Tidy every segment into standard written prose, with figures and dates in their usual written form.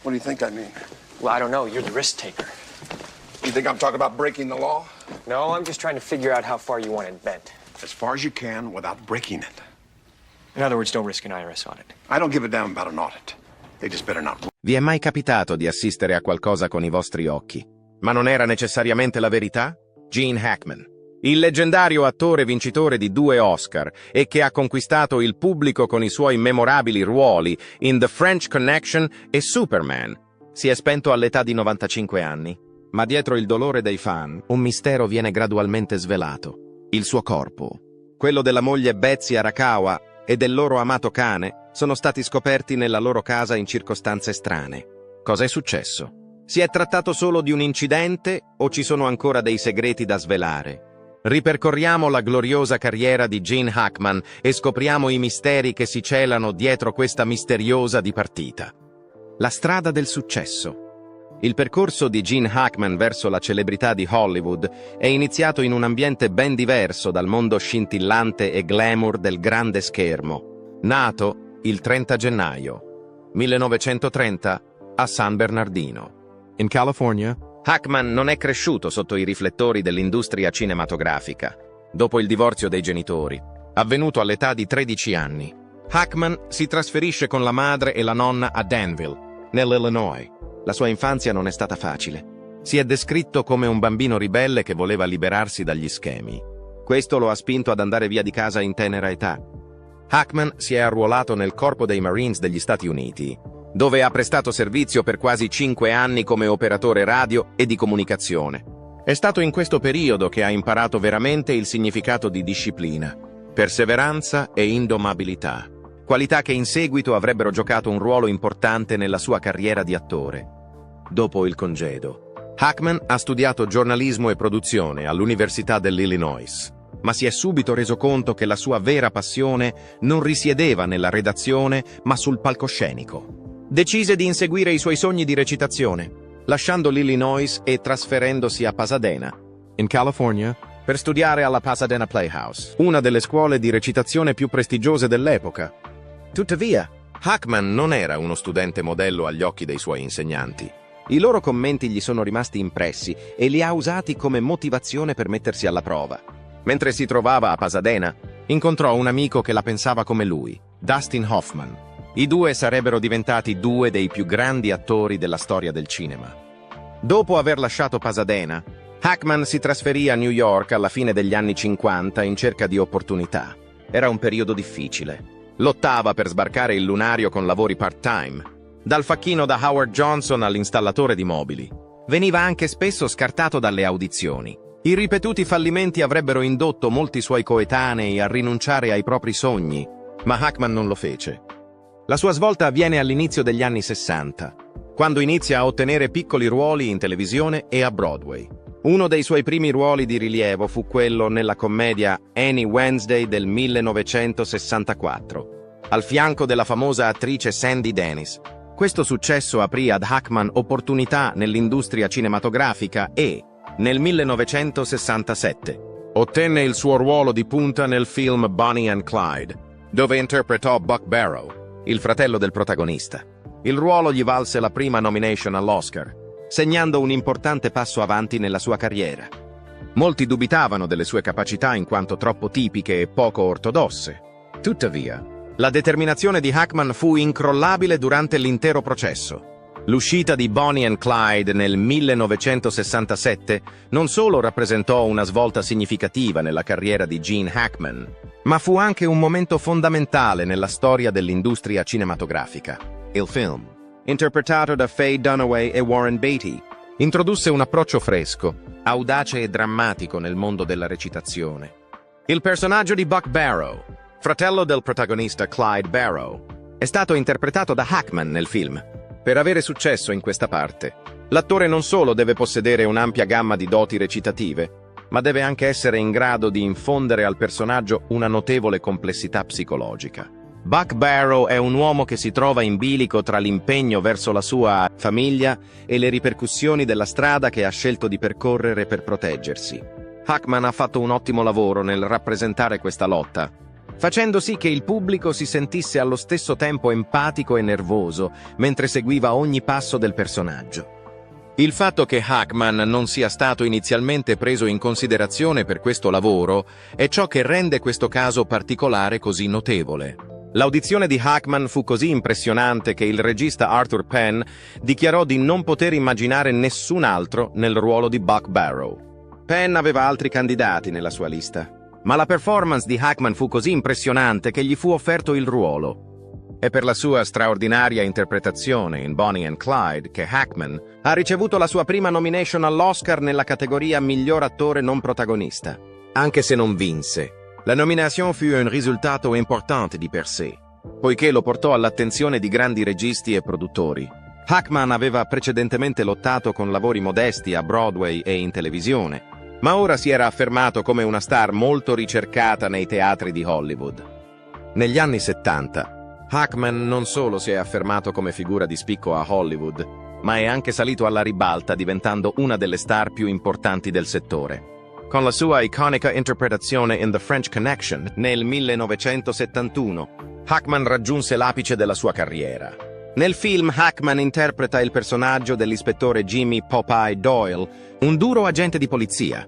What do you think I mean? Well, I don't know. You're the risk taker. You think I'm talking about breaking the law? No, I'm just trying to figure out how far you want it bent. As far as you can without breaking it. In other words, don't risk an IRS audit. I don't give a damn about an audit. They just better not. Vi è mai capitato di assistere a qualcosa con i vostri occhi, ma non era necessariamente la verità? Gene Hackman, il leggendario attore vincitore di 2 Oscar e che ha conquistato il pubblico con i suoi memorabili ruoli in The French Connection e Superman, si è spento all'età di 95 anni. Ma dietro il dolore dei fan, un mistero viene gradualmente svelato. Il suo corpo, quello della moglie Betsy Arakawa e del loro amato cane, sono stati scoperti nella loro casa in circostanze strane. Cosa è successo? Si è trattato solo di un incidente o ci sono ancora dei segreti da svelare? Ripercorriamo la gloriosa carriera di Gene Hackman e scopriamo i misteri che si celano dietro questa misteriosa dipartita. La strada del successo. Il percorso di Gene Hackman verso la celebrità di Hollywood è iniziato in un ambiente ben diverso dal mondo scintillante e glamour del grande schermo. Nato il 30 gennaio 1930 a San Bernardino, in California, Hackman non è cresciuto sotto i riflettori dell'industria cinematografica. Dopo il divorzio dei genitori, avvenuto all'età di 13 anni, Hackman si trasferisce con la madre e la nonna a Danville, nell'Illinois. La sua infanzia non è stata facile. Si è descritto come un bambino ribelle che voleva liberarsi dagli schemi. Questo lo ha spinto ad andare via di casa in tenera età. Hackman si è arruolato nel corpo dei Marines degli Stati Uniti, dove ha prestato servizio per quasi 5 anni come operatore radio e di comunicazione. È stato in questo periodo che ha imparato veramente il significato di disciplina, perseveranza e indomabilità, qualità che in seguito avrebbero giocato un ruolo importante nella sua carriera di attore. Dopo il congedo, Hackman ha studiato giornalismo e produzione all'Università dell'Illinois, ma si è subito reso conto che la sua vera passione non risiedeva nella redazione, ma sul palcoscenico. Decise di inseguire i suoi sogni di recitazione, lasciando l'Illinois e trasferendosi a Pasadena, in California, per studiare alla Pasadena Playhouse, una delle scuole di recitazione più prestigiose dell'epoca. Tuttavia, Hackman non era uno studente modello agli occhi dei suoi insegnanti. I loro commenti gli sono rimasti impressi e li ha usati come motivazione per mettersi alla prova. Mentre si trovava a Pasadena, incontrò un amico che la pensava come lui, Dustin Hoffman. I due sarebbero diventati 2 dei più grandi attori della storia del cinema. Dopo aver lasciato Pasadena, Hackman si trasferì a New York alla fine degli anni 50 in cerca di opportunità. Era un periodo difficile. Lottava per sbarcare il lunario con lavori part-time, dal facchino da Howard Johnson all'installatore di mobili. Veniva anche spesso scartato dalle audizioni. I ripetuti fallimenti avrebbero indotto molti suoi coetanei a rinunciare ai propri sogni, ma Hackman non lo fece. La sua svolta avviene all'inizio degli anni 60, quando inizia a ottenere piccoli ruoli in televisione e a Broadway. Uno dei suoi primi ruoli di rilievo fu quello nella commedia Annie Wednesday del 1964, al fianco della famosa attrice Sandy Dennis. Questo successo aprì ad Hackman opportunità nell'industria cinematografica e, nel 1967, ottenne il suo ruolo di punta nel film Bonnie and Clyde, dove interpretò Buck Barrow, il fratello del protagonista. Il ruolo gli valse la prima nomination all'Oscar, segnando un importante passo avanti nella sua carriera. Molti dubitavano delle sue capacità in quanto troppo tipiche e poco ortodosse. Tuttavia, la determinazione di Hackman fu incrollabile durante l'intero processo. L'uscita di Bonnie and Clyde nel 1967 non solo rappresentò una svolta significativa nella carriera di Gene Hackman, ma fu anche un momento fondamentale nella storia dell'industria cinematografica. Il film, interpretato da Faye Dunaway e Warren Beatty, introdusse un approccio fresco, audace e drammatico nel mondo della recitazione. Il personaggio di Buck Barrow, fratello del protagonista Clyde Barrow, è stato interpretato da Hackman nel film. Per avere successo in questa parte, l'attore non solo deve possedere un'ampia gamma di doti recitative, ma deve anche essere in grado di infondere al personaggio una notevole complessità psicologica. Buck Barrow è un uomo che si trova in bilico tra l'impegno verso la sua famiglia e le ripercussioni della strada che ha scelto di percorrere per proteggersi. Hackman ha fatto un ottimo lavoro nel rappresentare questa lotta, facendo sì che il pubblico si sentisse allo stesso tempo empatico e nervoso mentre seguiva ogni passo del personaggio. Il fatto che Hackman non sia stato inizialmente preso in considerazione per questo lavoro è ciò che rende questo caso particolare così notevole. L'audizione di Hackman fu così impressionante che il regista Arthur Penn dichiarò di non poter immaginare nessun altro nel ruolo di Buck Barrow. Penn aveva altri candidati nella sua lista, ma la performance di Hackman fu così impressionante che gli fu offerto il ruolo. È per la sua straordinaria interpretazione in Bonnie and Clyde che Hackman ha ricevuto la sua prima nomination all'Oscar nella categoria Miglior attore non protagonista. Anche se non vinse, la nomination fu un risultato importante di per sé, poiché lo portò all'attenzione di grandi registi e produttori. Hackman aveva precedentemente lottato con lavori modesti a Broadway e in televisione, ma ora si era affermato come una star molto ricercata nei teatri di Hollywood. Negli anni 70, Hackman non solo si è affermato come figura di spicco a Hollywood, ma è anche salito alla ribalta diventando una delle star più importanti del settore. Con la sua iconica interpretazione in The French Connection nel 1971, Hackman raggiunse l'apice della sua carriera. Nel film Hackman interpreta il personaggio dell'ispettore Jimmy Popeye Doyle, un duro agente di polizia.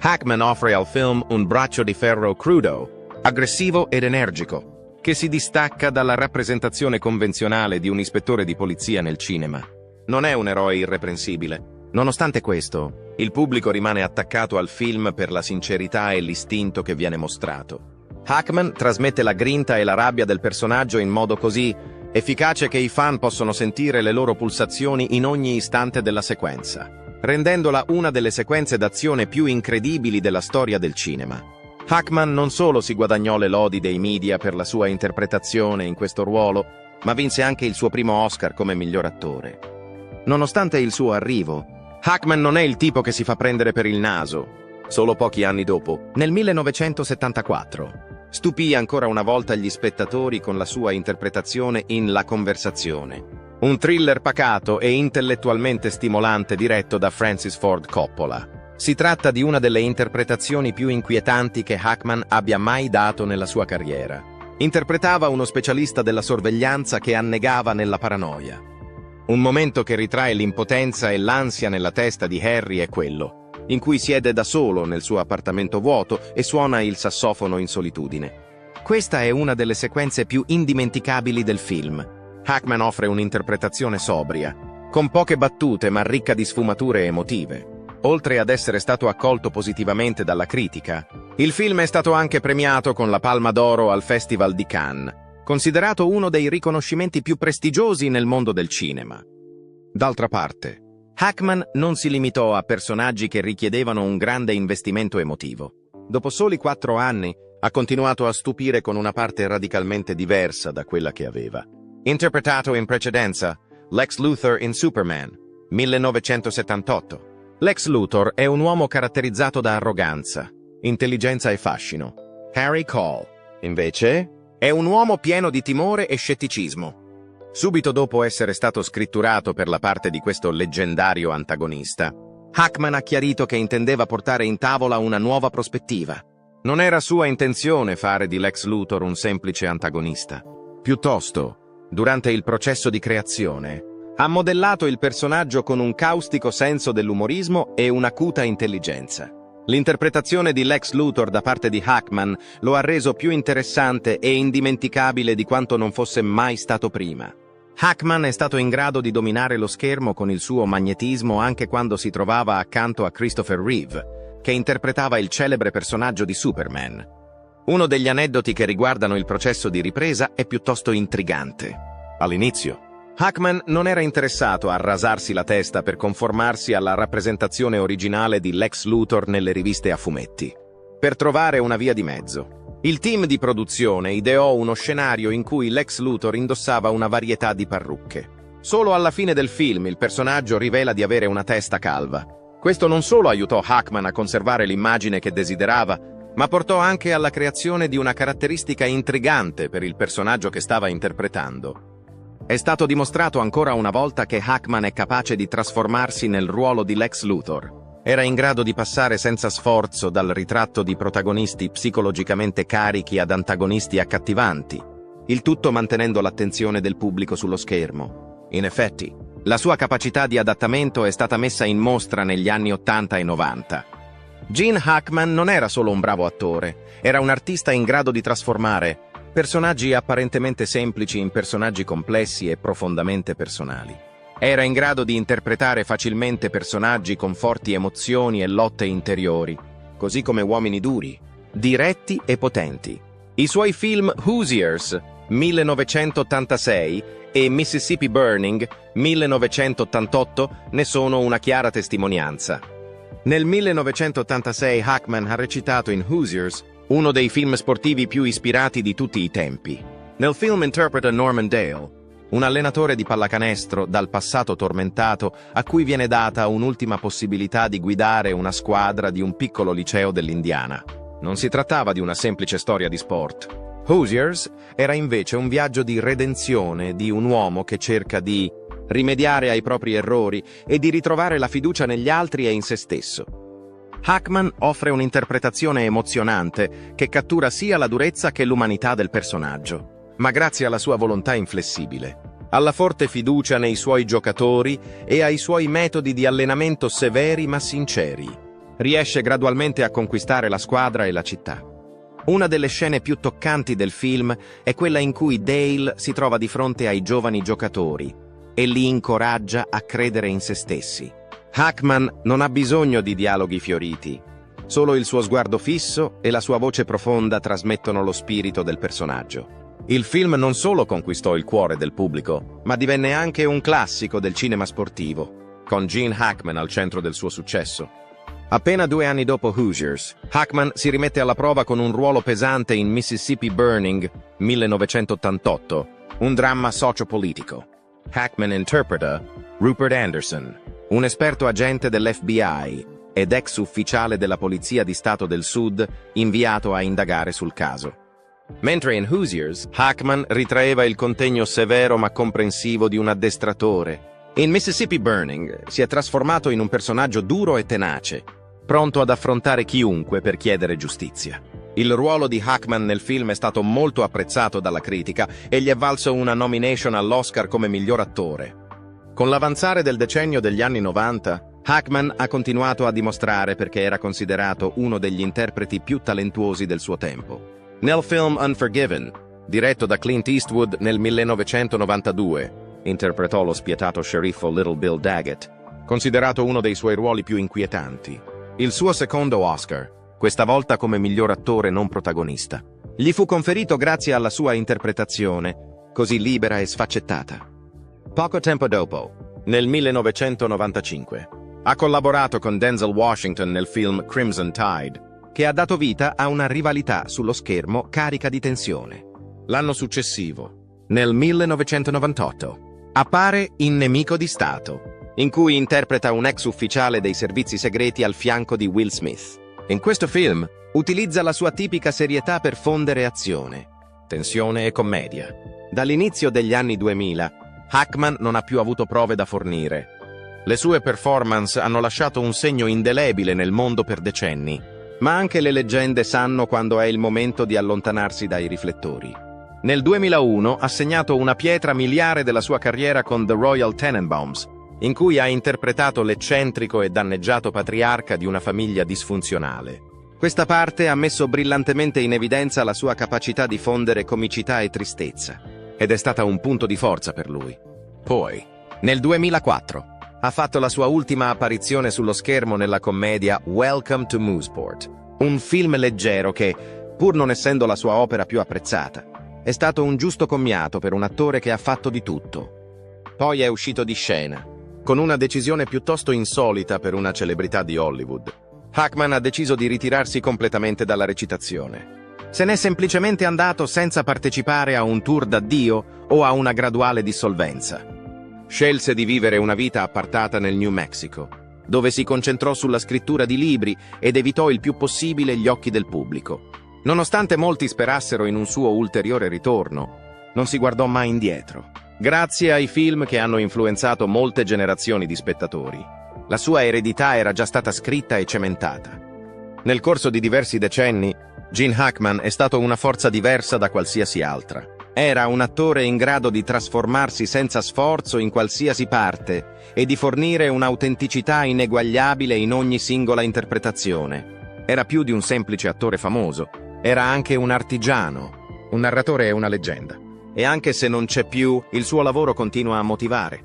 Hackman offre al film un braccio di ferro crudo, aggressivo ed energico, che si distacca dalla rappresentazione convenzionale di un ispettore di polizia nel cinema. Non è un eroe irreprensibile. Nonostante questo, il pubblico rimane attaccato al film per la sincerità e l'istinto che viene mostrato. Hackman trasmette la grinta e la rabbia del personaggio in modo così efficace che i fan possono sentire le loro pulsazioni in ogni istante della sequenza, rendendola una delle sequenze d'azione più incredibili della storia del cinema. Hackman non solo si guadagnò le lodi dei media per la sua interpretazione in questo ruolo, ma vinse anche il suo primo Oscar come miglior attore. Nonostante il suo arrivo, Hackman non è il tipo che si fa prendere per il naso. Solo pochi anni dopo, nel 1974, stupì ancora una volta gli spettatori con la sua interpretazione in La conversazione, un thriller pacato e intellettualmente stimolante diretto da Francis Ford Coppola. Si tratta di una delle interpretazioni più inquietanti che Hackman abbia mai dato nella sua carriera. Interpretava uno specialista della sorveglianza che annegava nella paranoia. Un momento che ritrae l'impotenza e l'ansia nella testa di Harry è quello, in cui siede da solo nel suo appartamento vuoto e suona il sassofono in solitudine. Questa è una delle sequenze più indimenticabili del film. Hackman offre un'interpretazione sobria, con poche battute ma ricca di sfumature emotive. Oltre ad essere stato accolto positivamente dalla critica, il film è stato anche premiato con la Palma d'Oro al Festival di Cannes, considerato uno dei riconoscimenti più prestigiosi nel mondo del cinema. D'altra parte, Hackman non si limitò a personaggi che richiedevano un grande investimento emotivo. Dopo soli 4 anni, ha continuato a stupire con una parte radicalmente diversa da quella che aveva. Interpretato in precedenza Lex Luthor in Superman, 1978. Lex Luthor è un uomo caratterizzato da arroganza, intelligenza e fascino. Harry Caul, invece, è un uomo pieno di timore e scetticismo. Subito dopo essere stato scritturato per la parte di questo leggendario antagonista, Hackman ha chiarito che intendeva portare in tavola una nuova prospettiva. Non era sua intenzione fare di Lex Luthor un semplice antagonista. Piuttosto, durante il processo di creazione, ha modellato il personaggio con un caustico senso dell'umorismo e un'acuta intelligenza. L'interpretazione di Lex Luthor da parte di Hackman lo ha reso più interessante e indimenticabile di quanto non fosse mai stato prima. Hackman è stato in grado di dominare lo schermo con il suo magnetismo anche quando si trovava accanto a Christopher Reeve, che interpretava il celebre personaggio di Superman. Uno degli aneddoti che riguardano il processo di ripresa è piuttosto intrigante. All'inizio, Hackman non era interessato a rasarsi la testa per conformarsi alla rappresentazione originale di Lex Luthor nelle riviste a fumetti. Per trovare una via di mezzo, il team di produzione ideò uno scenario in cui Lex Luthor indossava una varietà di parrucche. Solo alla fine del film il personaggio rivela di avere una testa calva. Questo non solo aiutò Hackman a conservare l'immagine che desiderava, ma portò anche alla creazione di una caratteristica intrigante per il personaggio che stava interpretando. È stato dimostrato ancora una volta che Hackman è capace di trasformarsi nel ruolo di Lex Luthor. Era in grado di passare senza sforzo dal ritratto di protagonisti psicologicamente carichi ad antagonisti accattivanti, il tutto mantenendo l'attenzione del pubblico sullo schermo. In effetti, la sua capacità di adattamento è stata messa in mostra negli anni 80 e 90. Gene Hackman non era solo un bravo attore, era un artista in grado di trasformare personaggi apparentemente semplici in personaggi complessi e profondamente personali. Era in grado di interpretare facilmente personaggi con forti emozioni e lotte interiori, così come uomini duri, diretti e potenti. I suoi film Hoosiers, 1986, e Mississippi Burning, 1988, ne sono una chiara testimonianza. Nel 1986 Hackman ha recitato in Hoosiers, uno dei film sportivi più ispirati di tutti i tempi. Nel film interpreta Norman Dale, un allenatore di pallacanestro dal passato tormentato a cui viene data un'ultima possibilità di guidare una squadra di un piccolo liceo dell'Indiana. Non si trattava di una semplice storia di sport. Hoosiers era invece un viaggio di redenzione di un uomo che cerca di rimediare ai propri errori e di ritrovare la fiducia negli altri e in se stesso. Hackman offre un'interpretazione emozionante che cattura sia la durezza che l'umanità del personaggio, ma grazie alla sua volontà inflessibile, alla forte fiducia nei suoi giocatori e ai suoi metodi di allenamento severi ma sinceri, riesce gradualmente a conquistare la squadra e la città. Una delle scene più toccanti del film è quella in cui Dale si trova di fronte ai giovani giocatori e li incoraggia a credere in se stessi. Hackman non ha bisogno di dialoghi fioriti. Solo il suo sguardo fisso e la sua voce profonda trasmettono lo spirito del personaggio. Il film non solo conquistò il cuore del pubblico, ma divenne anche un classico del cinema sportivo, con Gene Hackman al centro del suo successo. Appena 2 anni dopo Hoosiers, Hackman si rimette alla prova con un ruolo pesante in Mississippi Burning, 1988, un dramma sociopolitico. Hackman interpreta Rupert Anderson, un esperto agente dell'FBI ed ex ufficiale della Polizia di Stato del Sud inviato a indagare sul caso. Mentre in Hoosiers, Hackman ritraeva il contegno severo ma comprensivo di un addestratore. In Mississippi Burning si è trasformato in un personaggio duro e tenace, pronto ad affrontare chiunque per chiedere giustizia. Il ruolo di Hackman nel film è stato molto apprezzato dalla critica e gli è valso una nomination all'Oscar come miglior attore. Con l'avanzare del decennio degli anni 90, Hackman ha continuato a dimostrare perché era considerato uno degli interpreti più talentuosi del suo tempo. Nel film Unforgiven, diretto da Clint Eastwood nel 1992, interpretò lo spietato sceriffo Little Bill Daggett, considerato uno dei suoi ruoli più inquietanti. Il suo secondo Oscar, questa volta come miglior attore non protagonista, gli fu conferito grazie alla sua interpretazione, così libera e sfaccettata. Poco tempo dopo, nel 1995, ha collaborato con Denzel Washington nel film Crimson Tide, che ha dato vita a una rivalità sullo schermo carica di tensione. L'anno successivo, nel 1998, appare in Nemico di Stato, in cui interpreta un ex ufficiale dei servizi segreti al fianco di Will Smith. In questo film utilizza la sua tipica serietà per fondere azione, tensione e commedia. Dall'inizio degli anni 2000, Hackman non ha più avuto prove da fornire. Le sue performance hanno lasciato un segno indelebile nel mondo per decenni, ma anche le leggende sanno quando è il momento di allontanarsi dai riflettori. Nel 2001 ha segnato una pietra miliare della sua carriera con The Royal Tenenbaums, in cui ha interpretato l'eccentrico e danneggiato patriarca di una famiglia disfunzionale. Questa parte ha messo brillantemente in evidenza la sua capacità di fondere comicità e tristezza, ed è stata un punto di forza per lui. Poi, nel 2004, ha fatto la sua ultima apparizione sullo schermo nella commedia Welcome to Mooseport, un film leggero che, pur non essendo la sua opera più apprezzata, è stato un giusto commiato per un attore che ha fatto di tutto. Poi è uscito di scena, con una decisione piuttosto insolita per una celebrità di Hollywood. Hackman ha deciso di ritirarsi completamente dalla recitazione. Se n'è semplicemente andato senza partecipare a un tour d'addio o a una graduale dissolvenza. Scelse di vivere una vita appartata nel New Mexico, dove si concentrò sulla scrittura di libri ed evitò il più possibile gli occhi del pubblico. Nonostante molti sperassero in un suo ulteriore ritorno, non si guardò mai indietro. Grazie ai film che hanno influenzato molte generazioni di spettatori, la sua eredità era già stata scritta e cementata. Nel corso di diversi decenni, Gene Hackman è stato una forza diversa da qualsiasi altra. Era un attore in grado di trasformarsi senza sforzo in qualsiasi parte e di fornire un'autenticità ineguagliabile in ogni singola interpretazione. Era più di un semplice attore famoso, era anche un artigiano, un narratore e una leggenda. E anche se non c'è più, il suo lavoro continua a motivare.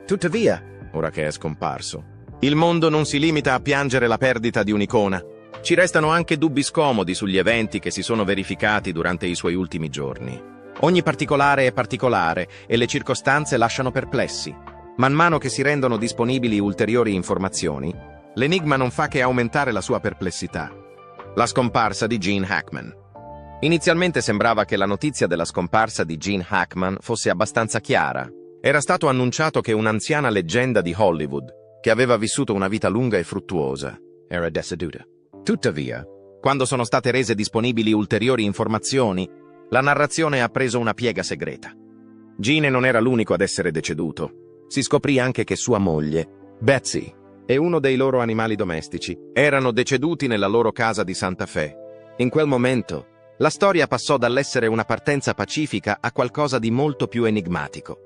Tuttavia, ora che è scomparso, il mondo non si limita a piangere la perdita di un'icona. Ci restano anche dubbi scomodi sugli eventi che si sono verificati durante i suoi ultimi giorni. Ogni particolare è particolare e le circostanze lasciano perplessi. Man mano che si rendono disponibili ulteriori informazioni, l'enigma non fa che aumentare la sua perplessità. La scomparsa di Gene Hackman. Inizialmente sembrava che la notizia della scomparsa di Gene Hackman fosse abbastanza chiara. Era stato annunciato che un'anziana leggenda di Hollywood, che aveva vissuto una vita lunga e fruttuosa, era deceduta. Tuttavia, quando sono state rese disponibili ulteriori informazioni, la narrazione ha preso una piega segreta. Gene non era l'unico ad essere deceduto. Si scoprì anche che sua moglie, Betsy, e uno dei loro animali domestici erano deceduti nella loro casa di Santa Fe. In quel momento, la storia passò dall'essere una partenza pacifica a qualcosa di molto più enigmatico.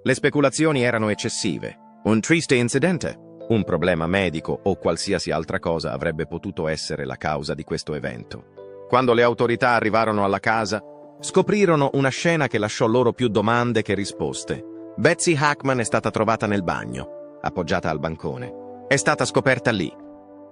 Le speculazioni erano eccessive. Un triste incidente, un problema medico o qualsiasi altra cosa avrebbe potuto essere la causa di questo evento. Quando le autorità arrivarono alla casa, scoprirono una scena che lasciò loro più domande che risposte. Betsy Hackman è stata trovata nel bagno, appoggiata al bancone. È stata scoperta lì.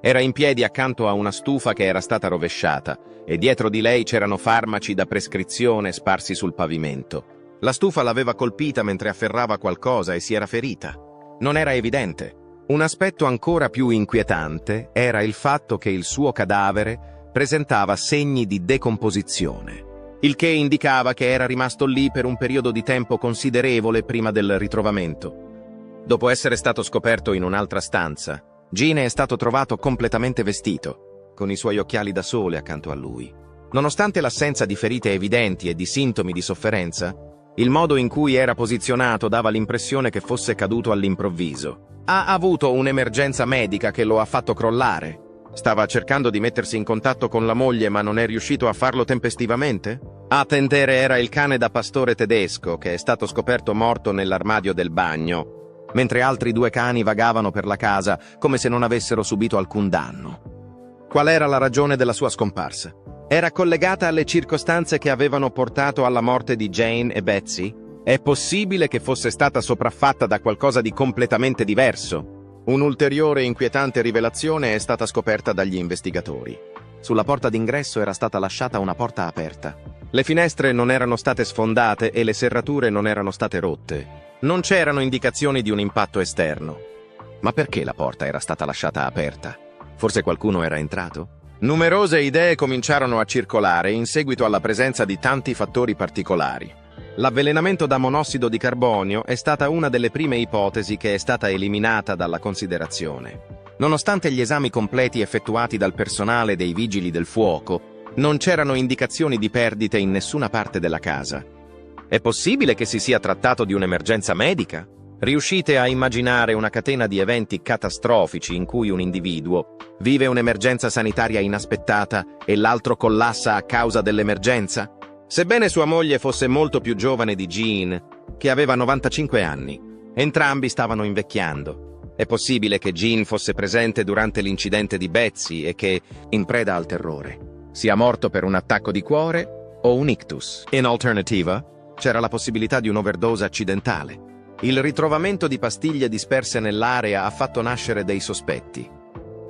Era in piedi accanto a una stufa che era stata rovesciata e dietro di lei c'erano farmaci da prescrizione sparsi sul pavimento. La stufa l'aveva colpita mentre afferrava qualcosa e si era ferita. Non era evidente. Un aspetto ancora più inquietante era il fatto che il suo cadavere presentava segni di decomposizione, il che indicava che era rimasto lì per un periodo di tempo considerevole prima del ritrovamento. Dopo essere stato scoperto in un'altra stanza, Gene è stato trovato completamente vestito, con i suoi occhiali da sole accanto a lui. Nonostante l'assenza di ferite evidenti e di sintomi di sofferenza, il modo in cui era posizionato dava l'impressione che fosse caduto all'improvviso. Ha avuto un'emergenza medica che lo ha fatto crollare? Stava cercando di mettersi in contatto con la moglie ma non è riuscito a farlo tempestivamente? A tentare era il cane da pastore tedesco che è stato scoperto morto nell'armadio del bagno, mentre altri 2 cani vagavano per la casa come se non avessero subito alcun danno. Qual era la ragione della sua scomparsa? Era collegata alle circostanze che avevano portato alla morte di Jane e Betsy? È possibile che fosse stata sopraffatta da qualcosa di completamente diverso? Un'ulteriore inquietante rivelazione è stata scoperta dagli investigatori. Sulla porta d'ingresso era stata lasciata una porta aperta. Le finestre non erano state sfondate e le serrature non erano state rotte. Non c'erano indicazioni di un impatto esterno. Ma perché la porta era stata lasciata aperta? Forse qualcuno era entrato? Numerose idee cominciarono a circolare in seguito alla presenza di tanti fattori particolari. L'avvelenamento da monossido di carbonio è stata una delle prime ipotesi che è stata eliminata dalla considerazione. Nonostante gli esami completi effettuati dal personale dei vigili del fuoco, non c'erano indicazioni di perdite in nessuna parte della casa. È possibile che si sia trattato di un'emergenza medica? Riuscite a immaginare una catena di eventi catastrofici in cui un individuo vive un'emergenza sanitaria inaspettata e l'altro collassa a causa dell'emergenza? Sebbene sua moglie fosse molto più giovane di Gene, che aveva 95 anni, entrambi stavano invecchiando. È possibile che Gene fosse presente durante l'incidente di Betsy e che, in preda al terrore, sia morto per un attacco di cuore o un ictus. In alternativa, c'era la possibilità di un'overdose accidentale. Il ritrovamento di pastiglie disperse nell'area ha fatto nascere dei sospetti.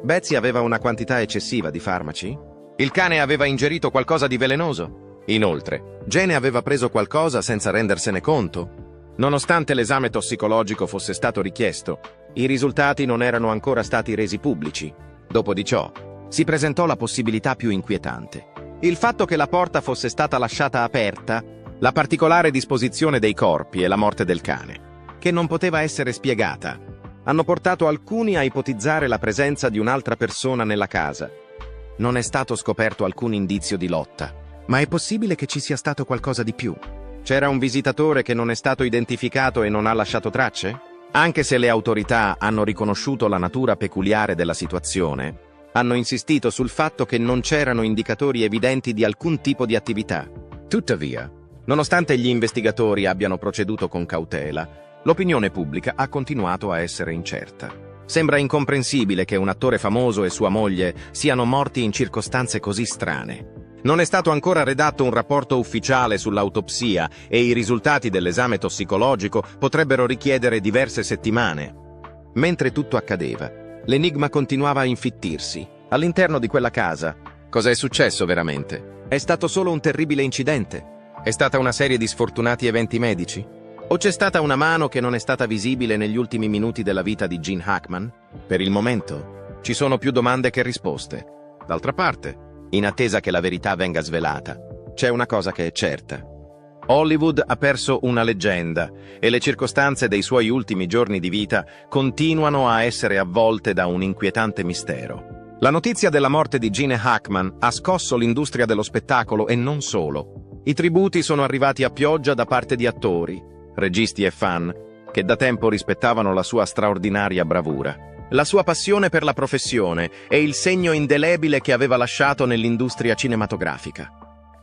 Betsy aveva una quantità eccessiva di farmaci? Il cane aveva ingerito qualcosa di velenoso? Inoltre, Jane aveva preso qualcosa senza rendersene conto? Nonostante l'esame tossicologico fosse stato richiesto, i risultati non erano ancora stati resi pubblici. Dopo di ciò, si presentò la possibilità più inquietante. Il fatto che la porta fosse stata lasciata aperta, la particolare disposizione dei corpi e la morte del cane, che non poteva essere spiegata, hanno portato alcuni a ipotizzare la presenza di un'altra persona nella casa. Non è stato scoperto alcun indizio di lotta, ma è possibile che ci sia stato qualcosa di più. C'era un visitatore che non è stato identificato e non ha lasciato tracce? Anche se le autorità hanno riconosciuto la natura peculiare della situazione, hanno insistito sul fatto che non c'erano indicatori evidenti di alcun tipo di attività. Tuttavia, nonostante gli investigatori abbiano proceduto con cautela, l'opinione pubblica ha continuato a essere incerta. Sembra incomprensibile che un attore famoso e sua moglie siano morti in circostanze così strane. Non è stato ancora redatto un rapporto ufficiale sull'autopsia e i risultati dell'esame tossicologico potrebbero richiedere diverse settimane. Mentre tutto accadeva, l'enigma continuava a infittirsi. All'interno di quella casa, cosa è successo veramente? È stato solo un terribile incidente? È stata una serie di sfortunati eventi medici? O c'è stata una mano che non è stata visibile negli ultimi minuti della vita di Gene Hackman? Per il momento, ci sono più domande che risposte. D'altra parte, in attesa che la verità venga svelata, c'è una cosa che è certa. Hollywood ha perso una leggenda e le circostanze dei suoi ultimi giorni di vita continuano a essere avvolte da un inquietante mistero. La notizia della morte di Gene Hackman ha scosso l'industria dello spettacolo e non solo. I tributi sono arrivati a pioggia da parte di attori, registi e fan che da tempo rispettavano la sua straordinaria bravura, la sua passione per la professione e il segno indelebile che aveva lasciato nell'industria cinematografica.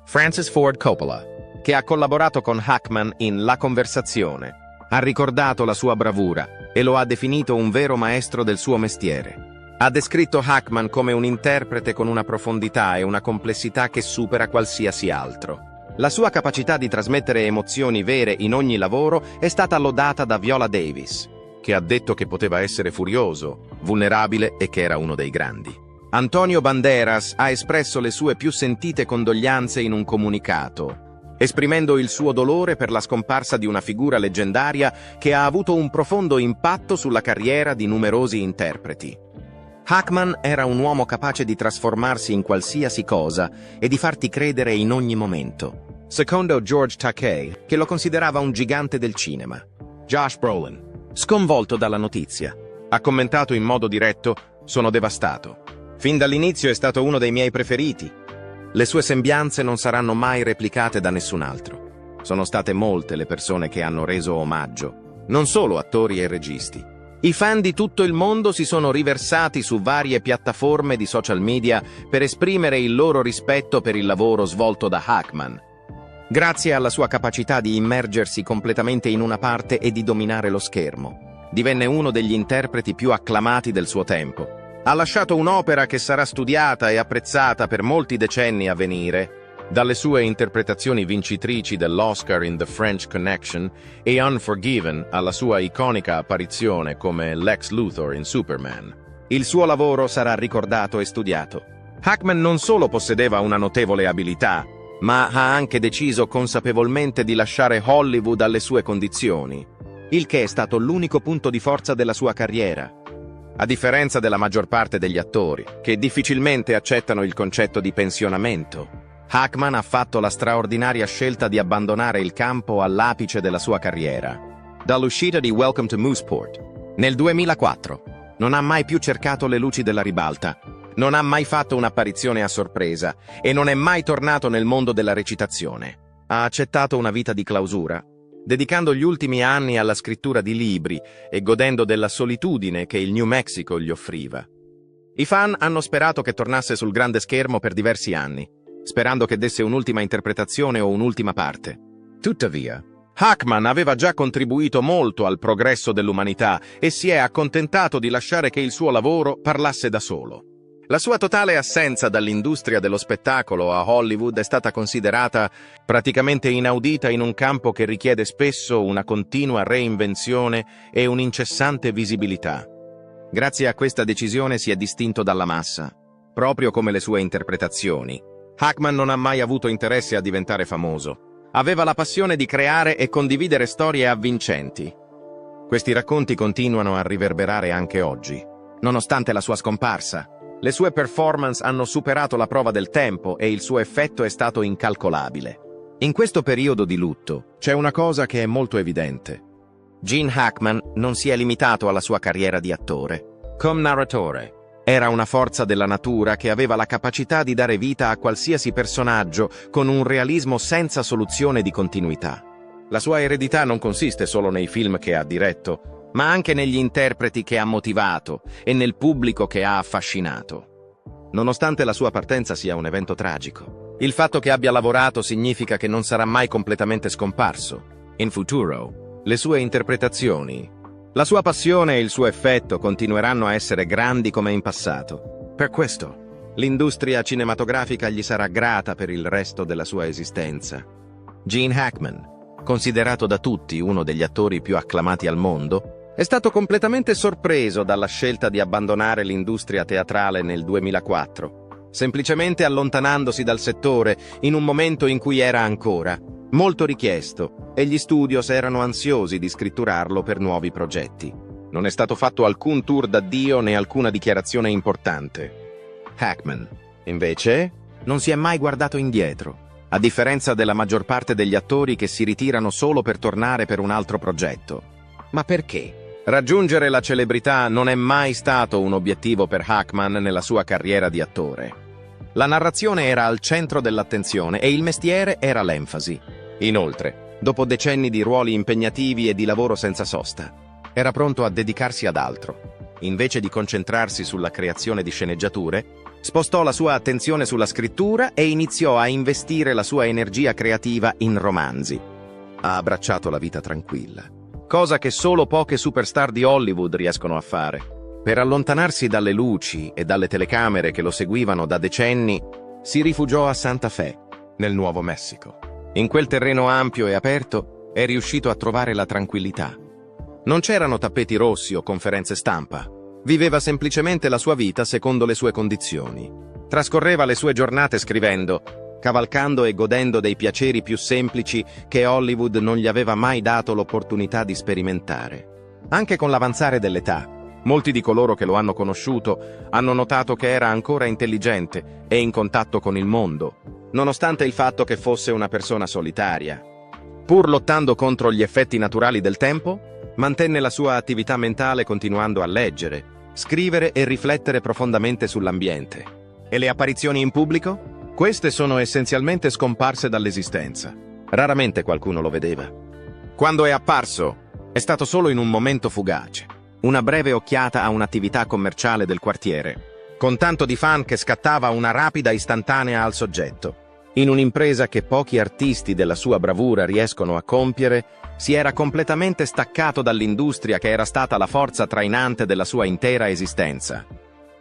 Francis Ford Coppola, che ha collaborato con Hackman in La conversazione, ha ricordato la sua bravura e lo ha definito un vero maestro del suo mestiere. Ha descritto Hackman come un interprete con una profondità e una complessità che supera qualsiasi altro. La sua capacità di trasmettere emozioni vere in ogni lavoro è stata lodata da Viola Davis, che ha detto che poteva essere furioso, vulnerabile e che era uno dei grandi. Antonio Banderas ha espresso le sue più sentite condoglianze in un comunicato, esprimendo il suo dolore per la scomparsa di una figura leggendaria che ha avuto un profondo impatto sulla carriera di numerosi interpreti. Hackman era un uomo capace di trasformarsi in qualsiasi cosa e di farti credere in ogni momento. Secondo George Takei, che lo considerava un gigante del cinema. Josh Brolin, sconvolto dalla notizia, ha commentato in modo diretto: "Sono devastato. Fin dall'inizio è stato uno dei miei preferiti. Le sue sembianze non saranno mai replicate da nessun altro. Sono state molte le persone che hanno reso omaggio, non solo attori e registi. I fan di tutto il mondo si sono riversati su varie piattaforme di social media per esprimere il loro rispetto per il lavoro svolto da Hackman. Grazie alla sua capacità di immergersi completamente in una parte e di dominare lo schermo, divenne uno degli interpreti più acclamati del suo tempo. Ha lasciato un'opera che sarà studiata e apprezzata per molti decenni a venire, dalle sue interpretazioni vincitrici dell'Oscar in The French Connection e Unforgiven alla sua iconica apparizione come Lex Luthor in Superman. Il suo lavoro sarà ricordato e studiato. Hackman non solo possedeva una notevole abilità, ma ha anche deciso consapevolmente di lasciare Hollywood alle sue condizioni, il che è stato l'unico punto di forza della sua carriera. A differenza della maggior parte degli attori, che difficilmente accettano il concetto di pensionamento, Hackman ha fatto la straordinaria scelta di abbandonare il campo all'apice della sua carriera. Dall'uscita di Welcome to Mooseport, nel 2004, non ha mai più cercato le luci della ribalta, non ha mai fatto un'apparizione a sorpresa e non è mai tornato nel mondo della recitazione. Ha accettato una vita di clausura, dedicando gli ultimi anni alla scrittura di libri e godendo della solitudine che il New Mexico gli offriva. I fan hanno sperato che tornasse sul grande schermo per diversi anni, sperando che desse un'ultima interpretazione o un'ultima parte. Tuttavia, Hackman aveva già contribuito molto al progresso dell'umanità e si è accontentato di lasciare che il suo lavoro parlasse da solo. La sua totale assenza dall'industria dello spettacolo a Hollywood è stata considerata praticamente inaudita in un campo che richiede spesso una continua reinvenzione e un'incessante visibilità. Grazie a questa decisione si è distinto dalla massa, proprio come le sue interpretazioni. Hackman non ha mai avuto interesse a diventare famoso. Aveva la passione di creare e condividere storie avvincenti. Questi racconti continuano a riverberare anche oggi. Nonostante la sua scomparsa, le sue performance hanno superato la prova del tempo e il suo effetto è stato incalcolabile. In questo periodo di lutto c'è una cosa che è molto evidente. Gene Hackman non si è limitato alla sua carriera di attore. Come narratore, era una forza della natura che aveva la capacità di dare vita a qualsiasi personaggio con un realismo senza soluzione di continuità. La sua eredità non consiste solo nei film che ha diretto, ma anche negli interpreti che ha motivato e nel pubblico che ha affascinato. Nonostante la sua partenza sia un evento tragico, il fatto che abbia lavorato significa che non sarà mai completamente scomparso. In futuro, le sue interpretazioni, la sua passione e il suo effetto continueranno a essere grandi come in passato. Per questo, l'industria cinematografica gli sarà grata per il resto della sua esistenza. Gene Hackman, considerato da tutti uno degli attori più acclamati al mondo, è stato completamente sorpreso dalla scelta di abbandonare l'industria teatrale nel 2004, semplicemente allontanandosi dal settore in un momento in cui era ancora molto richiesto e gli studios erano ansiosi di scritturarlo per nuovi progetti. Non è stato fatto alcun tour d'addio né alcuna dichiarazione importante. Hackman, invece, non si è mai guardato indietro, a differenza della maggior parte degli attori che si ritirano solo per tornare per un altro progetto. Ma perché? Raggiungere la celebrità non è mai stato un obiettivo per Hackman nella sua carriera di attore. La narrazione era al centro dell'attenzione e il mestiere era l'enfasi. Inoltre, dopo decenni di ruoli impegnativi e di lavoro senza sosta, era pronto a dedicarsi ad altro. Invece di concentrarsi sulla creazione di sceneggiature, spostò la sua attenzione sulla scrittura e iniziò a investire la sua energia creativa in romanzi. Ha abbracciato la vita tranquilla, cosa che solo poche superstar di Hollywood riescono a fare. Per allontanarsi dalle luci e dalle telecamere che lo seguivano da decenni, si rifugiò a Santa Fe, nel Nuovo Messico. In quel terreno ampio e aperto è riuscito a trovare la tranquillità. Non c'erano tappeti rossi o conferenze stampa. Viveva semplicemente la sua vita secondo le sue condizioni. Trascorreva le sue giornate scrivendo, cavalcando e godendo dei piaceri più semplici che Hollywood non gli aveva mai dato l'opportunità di sperimentare. Anche con l'avanzare dell'età, molti di coloro che lo hanno conosciuto hanno notato che era ancora intelligente e in contatto con il mondo, nonostante il fatto che fosse una persona solitaria. Pur lottando contro gli effetti naturali del tempo, mantenne la sua attività mentale continuando a leggere, scrivere e riflettere profondamente sull'ambiente. E le apparizioni in pubblico? Queste sono essenzialmente scomparse dall'esistenza. Raramente qualcuno lo vedeva. Quando è apparso, è stato solo in un momento fugace. Una breve occhiata a un'attività commerciale del quartiere, con tanto di fan che scattava una rapida istantanea al soggetto. In un'impresa che pochi artisti della sua bravura riescono a compiere, si era completamente staccato dall'industria che era stata la forza trainante della sua intera esistenza.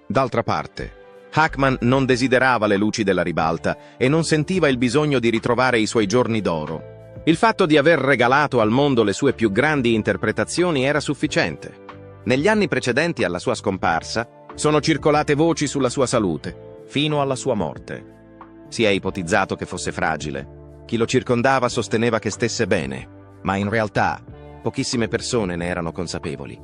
D'altra parte, Hackman non desiderava le luci della ribalta e non sentiva il bisogno di ritrovare i suoi giorni d'oro. Il fatto di aver regalato al mondo le sue più grandi interpretazioni era sufficiente. Negli anni precedenti alla sua scomparsa, sono circolate voci sulla sua salute, fino alla sua morte. Si è ipotizzato che fosse fragile. Chi lo circondava sosteneva che stesse bene, ma in realtà pochissime persone ne erano consapevoli.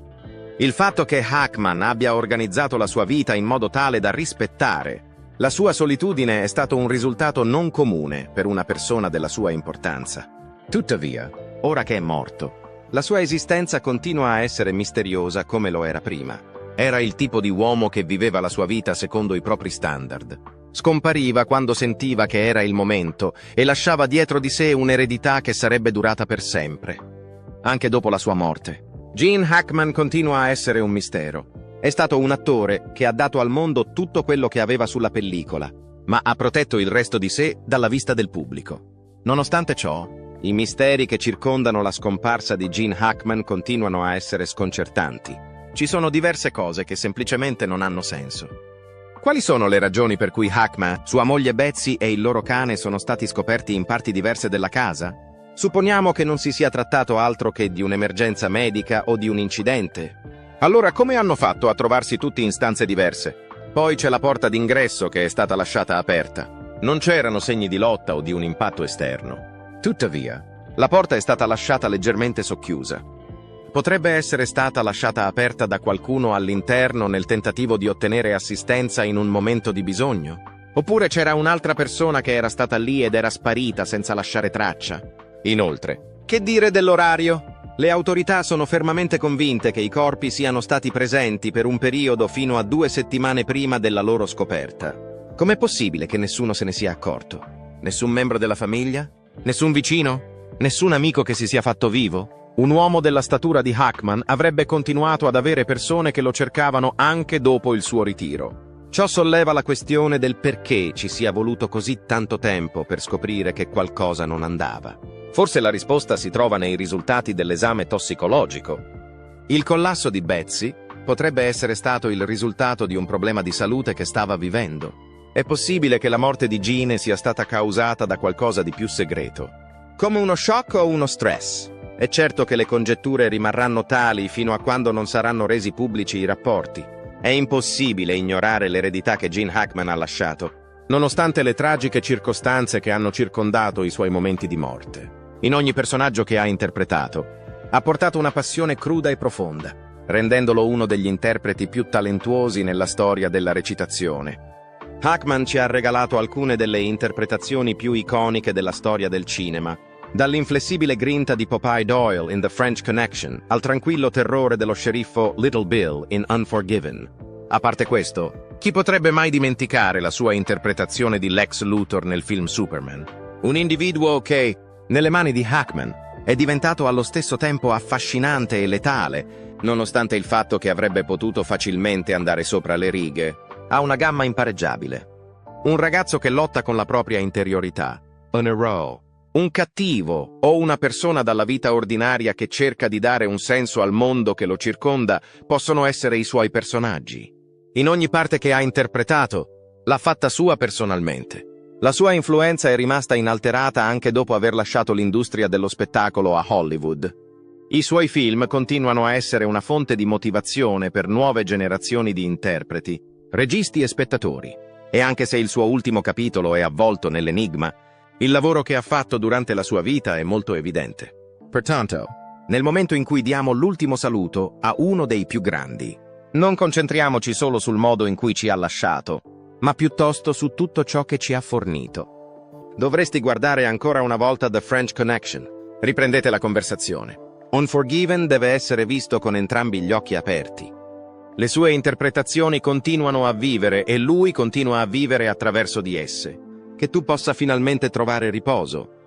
Il fatto che Hackman abbia organizzato la sua vita in modo tale da rispettare la sua solitudine è stato un risultato non comune per una persona della sua importanza. Tuttavia, ora che è morto, la sua esistenza continua a essere misteriosa come lo era prima. Era il tipo di uomo che viveva la sua vita secondo i propri standard. Scompariva quando sentiva che era il momento e lasciava dietro di sé un'eredità che sarebbe durata per sempre. Anche dopo la sua morte, Gene Hackman continua a essere un mistero. È stato un attore che ha dato al mondo tutto quello che aveva sulla pellicola, ma ha protetto il resto di sé dalla vista del pubblico. Nonostante ciò, i misteri che circondano la scomparsa di Gene Hackman continuano a essere sconcertanti. Ci sono diverse cose che semplicemente non hanno senso. Quali sono le ragioni per cui Hackman, sua moglie Betsy e il loro cane sono stati scoperti in parti diverse della casa? Supponiamo che non si sia trattato altro che di un'emergenza medica o di un incidente. Allora come hanno fatto a trovarsi tutti in stanze diverse? Poi c'è la porta d'ingresso che è stata lasciata aperta. Non c'erano segni di lotta o di un impatto esterno. Tuttavia, la porta è stata lasciata leggermente socchiusa. Potrebbe essere stata lasciata aperta da qualcuno all'interno nel tentativo di ottenere assistenza in un momento di bisogno? Oppure c'era un'altra persona che era stata lì ed era sparita senza lasciare traccia? Inoltre, che dire dell'orario? Le autorità sono fermamente convinte che i corpi siano stati presenti per un periodo fino a 2 settimane prima della loro scoperta. Com'è possibile che nessuno se ne sia accorto? Nessun membro della famiglia? Nessun vicino? Nessun amico che si sia fatto vivo? Un uomo della statura di Hackman avrebbe continuato ad avere persone che lo cercavano anche dopo il suo ritiro. Ciò solleva la questione del perché ci sia voluto così tanto tempo per scoprire che qualcosa non andava. Forse la risposta si trova nei risultati dell'esame tossicologico. Il collasso di Betsy potrebbe essere stato il risultato di un problema di salute che stava vivendo. È possibile che la morte di Gene sia stata causata da qualcosa di più segreto, come uno shock o uno stress. È certo che le congetture rimarranno tali fino a quando non saranno resi pubblici i rapporti. È impossibile ignorare l'eredità che Gene Hackman ha lasciato, nonostante le tragiche circostanze che hanno circondato i suoi momenti di morte. In ogni personaggio che ha interpretato, ha portato una passione cruda e profonda, rendendolo uno degli interpreti più talentuosi nella storia della recitazione. Hackman ci ha regalato alcune delle interpretazioni più iconiche della storia del cinema, dall'inflessibile grinta di Popeye Doyle in The French Connection al tranquillo terrore dello sceriffo Little Bill in Unforgiven. A parte questo, chi potrebbe mai dimenticare la sua interpretazione di Lex Luthor nel film Superman? Un individuo che, nelle mani di Hackman, è diventato allo stesso tempo affascinante e letale, nonostante il fatto che avrebbe potuto facilmente andare sopra le righe. Ha una gamma impareggiabile. Un ragazzo che lotta con la propria interiorità. Un hero. Un cattivo o una persona dalla vita ordinaria che cerca di dare un senso al mondo che lo circonda possono essere i suoi personaggi. In ogni parte che ha interpretato, l'ha fatta sua personalmente. La sua influenza è rimasta inalterata anche dopo aver lasciato l'industria dello spettacolo a Hollywood. I suoi film continuano a essere una fonte di motivazione per nuove generazioni di interpreti, registi e spettatori, e anche se il suo ultimo capitolo è avvolto nell'enigma, il lavoro che ha fatto durante la sua vita è molto evidente. Pertanto, nel momento in cui diamo l'ultimo saluto a uno dei più grandi, non concentriamoci solo sul modo in cui ci ha lasciato, ma piuttosto su tutto ciò che ci ha fornito. Dovresti guardare ancora una volta The French Connection. Riprendete la conversazione. Unforgiven deve essere visto con entrambi gli occhi aperti. Le sue interpretazioni continuano a vivere e lui continua a vivere attraverso di esse. Che tu possa finalmente trovare riposo